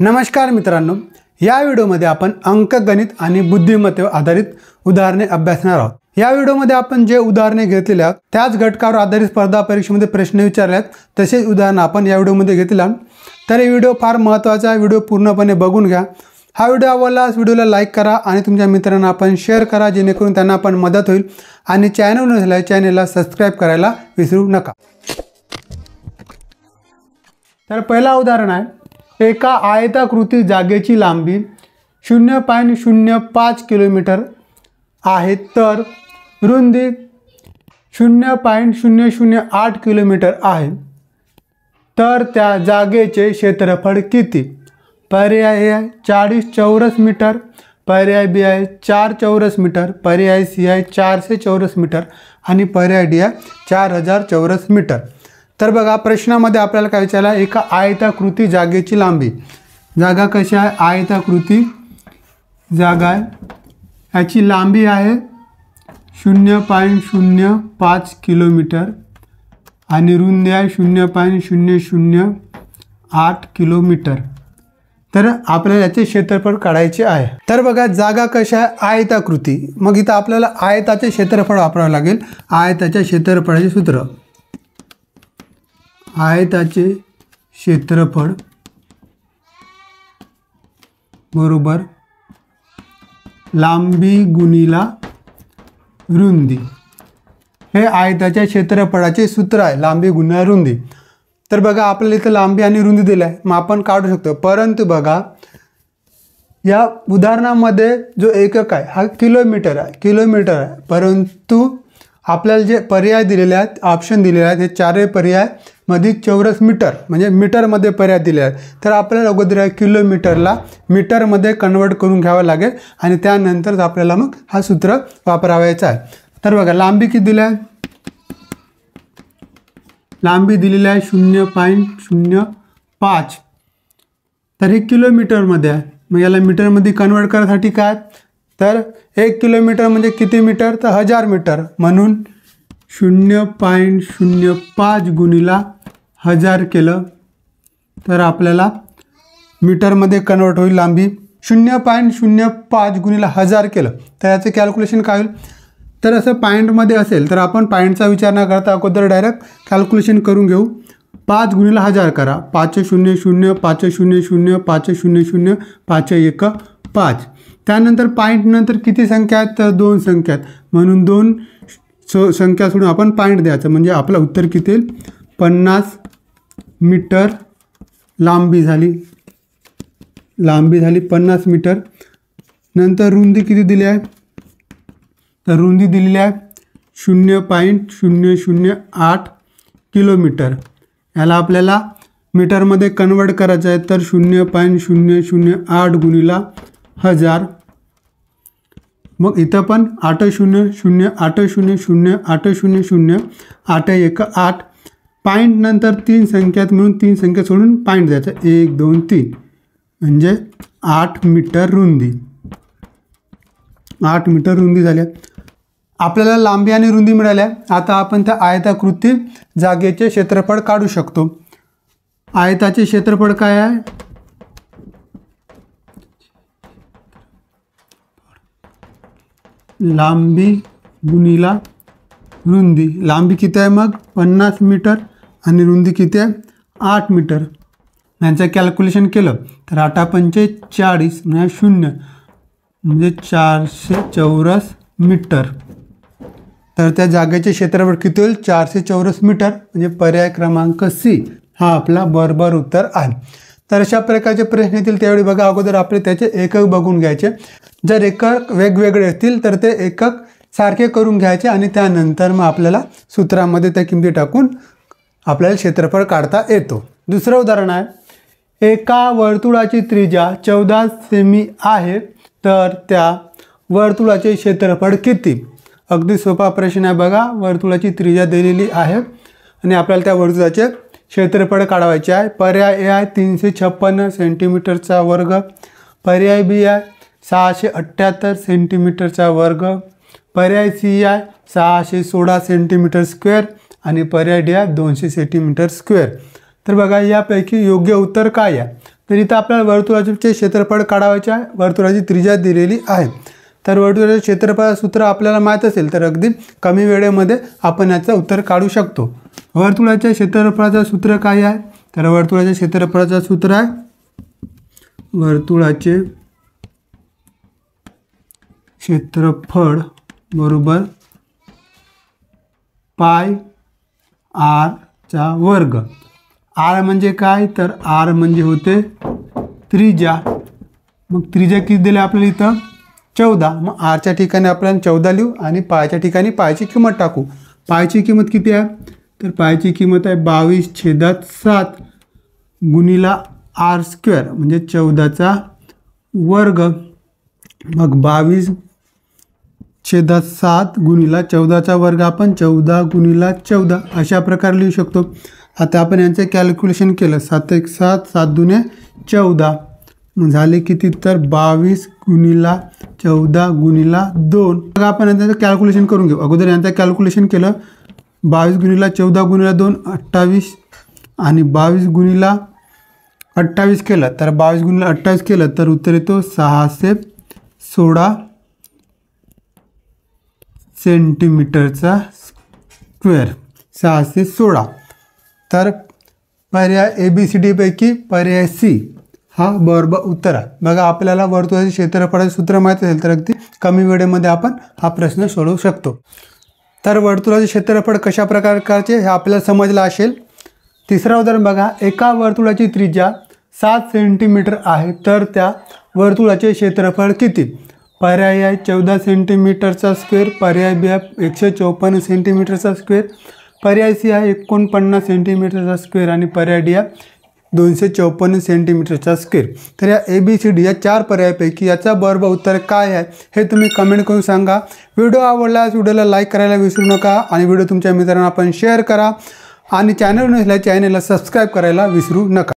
नमस्कार मित्रांनो, या व्हिडिओमध्ये आपण अंकगणित आणि बुद्धिमत्तेवर आधारित उदाहरणे अभ्यासणार आहोत। या व्हिडिओमध्ये आपण जे उदाहरणे घेतलेले आहेत त्याच घटकावर आधारित स्पर्धा परीक्षेमध्ये प्रश्न विचारले आहेत, तसेच उदाहरण आपण या व्हिडिओमध्ये घेतले आहेत। तर हे व्हिडिओ फार महत्त्वाचा आहे, व्हिडिओ पूर्णपणे बघून घ्या। हा व्हिडिओ आवडल्यास व्हिडिओला लाईक करा आणि तुमच्या मित्रांना आपण शेअर करा, जेणेकरून त्यांना पण मदत होईल। आणि चॅनल नसल्यास चॅनलला सबस्क्राइब करायला विसरू नका। तर पहिला उदाहरण आहे, एका आयताकृती जागेची लांबी 0.05 किलोमीटर आहे, तर रुंदी 0.008 किलोमीटर आहे, तर त्या जागेचे क्षेत्रफळ किती? पर्याय A 40 चौरस मीटर, पर्याय B आहे 4 चौरस मीटर, पर्याय C आहे 400 चौरस मीटर आणि पर्याय D आहे 4000 चौरस मीटर। तर बघा, प्रश्नामध्ये आपल्याला काय विचारलं, एका आयताकृती जागेची लांबी। जागा कशी आहे? आयताकृती जागा आहे, याची लांबी आहे 0.05 किलोमीटर आणि रुंदी आहे 0.008 किलोमीटर। तर आपल्याला याचे क्षेत्रफळ काढायचे आहे। तर बघा, जागा कशी आहे? आयताकृती। मग इथं आपल्याला आयताचे क्षेत्रफळ वापरावे लागेल। आयताच्या क्षेत्रफळाचे सूत्र, आयताचे क्षेत्रफळ बरोबर लांबी गुणिला रुंदी, हे आयताच्या क्षेत्रफळाचे सूत्र आहे, लांबी गुणिला रुंदी। तर बघा, आपल्याला इथं लांबी आणि रुंदी दिली आहे, मग आपण काढू शकतो। परंतु बघा, या उदाहरणामध्ये जो एकक आहे हा किलोमीटर आहे, परंतु आपल्याला जे पर्याय दिलेले आहेत, ऑप्शन दिलेले आहेत, हे चारही पर्याय मध्ये चौरस मीटर म्हणजे मीटरमध्ये पर्याय दिले आहेत। तर आपल्याला अगोदर किलोमीटरला मीटरमध्ये कन्वर्ट करून घ्यावं लागेल आणि त्यानंतर आपल्याला मग हा सूत्र वापरावायचा आहे। तर बघा, लांबी किती दिली आहे? लांबी दिलेली आहे 0.05, तर हे किलोमीटरमध्ये आहे। मग याला मीटरमध्ये कन्वर्ट करण्यासाठी काय, तर 1 किलोमीटर म्हणजे किती मीटर? तर 1000 मीटर, म्हणून 0.05 गुणिला 1000 केलं तर आपल्याला मीटरमध्ये कन्वर्ट होईल लांबी। 0.05 गुणिला 1000 केलं तर याचं कॅल्क्युलेशन काय होईल? तर असं पॉईंटमध्ये असेल तर आपण पॉईंटचा विचार न करता अगोदर डायरेक्ट कॅल्क्युलेशन करून घेऊ। 5 गुणिला 1000 करा, 5 0 0 5 0 0 5 0 0 5 1 5। त्यानंतर पॉईंट नंतर किती संख्या आहेत? तर 2 संख्या आहेत, म्हणून 2 संख्या सोडून आपण पॉईंट द्यायचं, म्हणजे आपलं उत्तर किती येईल? 50 मीटर लांबी झाली 50 मीटर। नंतर रुंदी किती दिली आहे? तर रुंदी दिलेली आहे 0.008 किलोमीटर। याला आपल्याला मीटरमध्ये कन्वर्ट करायचं आहे, तर 0.008 गुणिला 1000। मग इथं पण 8 0 0 8 0 0 8 0 0 8 1 8। पॉईंट नंतर 3 संख्या आहेत, म्हणून 3 संख्या सोडून पॉईंट द्यायचं, 1 2 3, म्हणजे 8 मीटर रुंदी। 8 मीटर रुंदी झाल्या। आपल्याला लांबी आणि रुंदी मिळाल्या। आता आपण त्या आयताकृती जागेचे क्षेत्रफळ काढू शकतो। आयताचे क्षेत्रफळ काय आहे? लांबी गुणिला रुंदी। लांबी किती आहे मग? 50 मीटर आणि रुंदी किती आहे? 8 मीटर। यांचं कॅल्क्युलेशन केलं तर 8 पंचे 40 म्हणजे 0, म्हणजे 400 चौरस मीटर। तर त्या जागेचे क्षेत्रफळ किती होईल? 400 चौरस मीटर, म्हणजे पर्याय क्रमांक C हा आपला बरोबर उत्तर आहे। तर अशा प्रकारचे प्रश्न येतील त्यावेळी बघा, अगोदर आपले त्याचे एकक बघून घ्यायचे। जर एकक वेगवेगळे असतील तर ते एकक सारखे करून घ्यायचे आणि त्यानंतर मग आपल्याला सूत्रामध्ये त्या किमती टाकून आपल्याला क्षेत्रफळ काढता येतो। दुसरं उदाहरण आहे, एका वर्तुळाची त्रिज्या 14 सेमी आहे, तर त्या वर्तुळाचे क्षेत्रफळ किती? अगदी सोपा प्रश्न आहे बघा। वर्तुळाची त्रिज्या दिलेली आहे आणि आपल्याला त्या वर्तुळाचे क्षेत्रफळ काढायचे आहे। पर्याय A आहे 356 सेंटीमीटरचा वर्ग, पर्याय B आहे 678 सेंटीमीटरचा वर्ग, पर्याय C आहे 616 सेंटीमीटर स्क्वेअर आणि पर्याय D आहे 200 सेंटीमीटर स्क्वेअर। तर बघा, यापैकी योग्य उत्तर काय आहे? तर इथं आपल्याला वर्तुळाचे क्षेत्रफळ काढायचे आहे. वर्तुळाची त्रिज्या दिलेली आहे. तर वर्तुळाचे क्षेत्रफळाचं सूत्र आपल्याला माहीत असेल तर अगदी कमी वेळेमध्ये आपण याचं उत्तर काढू शकतो. वर्तुळाच्या क्षेत्रफळाचं सूत्र काय आहे? तर वर्तुळाच्या क्षेत्रफळाचं सूत्र आहे वर्तुळाचे क्षेत्रफळ बरोबर पाय आरचा वर्ग. आर म्हणजे काय? तर आर म्हणजे होते त्रिज्या. मग त्रिज्या किती दिली आपल्याला इथं? 14. मग आरच्या ठिकाणी आपल्याला 14 लिहू आणि पायच्या ठिकाणी पायची किंमत टाकू. पायची किंमत किती आहे? तर पायची किंमत आहे 22/7 गुणिला आर स्क्वेअर म्हणजे 14चा वर्ग. मग 22/7 गुणिला 14चा वर्ग आपण 14 गुणिला 14 अशा प्रकारे लिहू शकतो. आता आपण यांचं कॅल्क्युलेशन केलं. 7 1 7 7 2 14 झाले किती? तर 22 गुणिला 14 गुणिला 2. मग आपण यांचं कॅल्क्युलेशन करून घेऊ. अगोदर यांचं कॅल्क्युलेशन केलं. 22 गुणिला 14 गुणिला 2 28 आणि 22 गुणिला 28 केलं तर 22 गुणिला 28 केलं तर उत्तर येतो 616 सेंटीमीटरचा स्क्वेअर. 616. तर पर्याय ABCD पैकी पर्याय C हा बरोबर उत्तर आहे. बघा आपल्याला वर्तुळाचे क्षेत्रफळाचे सूत्र माहीत असेल तर अगदी कमी वेळेमध्ये आपण हा प्रश्न सोडवू शकतो. तर वर्तुळाचे क्षेत्रफळ कशा प्रकारचे हे आपल्याला समजलं असेल. तिसरा उदाहरण बघा. एका वर्तुळाची त्रिज्या 7 सेंटीमीटर आहे तर त्या वर्तुळाचे क्षेत्रफळ किती? पर्याय आहे 14 सेंटीमीटरचा स्क्वेअर, पर्याय बी आहे 154 सेंटीमीटरचा स्क्वेअर, पर्याय सी आहे 49 सेंटीमीटरचा स्क्वेअर आणि पर्याय डी आहे 254 सेंटीमीटरचा स्क्वेअर. तर या ABCD या 4 पर्यायापैकी याचा बरोबर उत्तर काय आहे हे तुम्ही कमेंट करून सांगा. व्हिडिओ आवडल्यास व्हिडिओला लाईक करायला विसरू नका आणि व्हिडिओ तुमच्या मित्रांना आपण शेअर करा आणि चॅनल नसल्यास चॅनलला सबस्क्राईब करायला विसरू नका.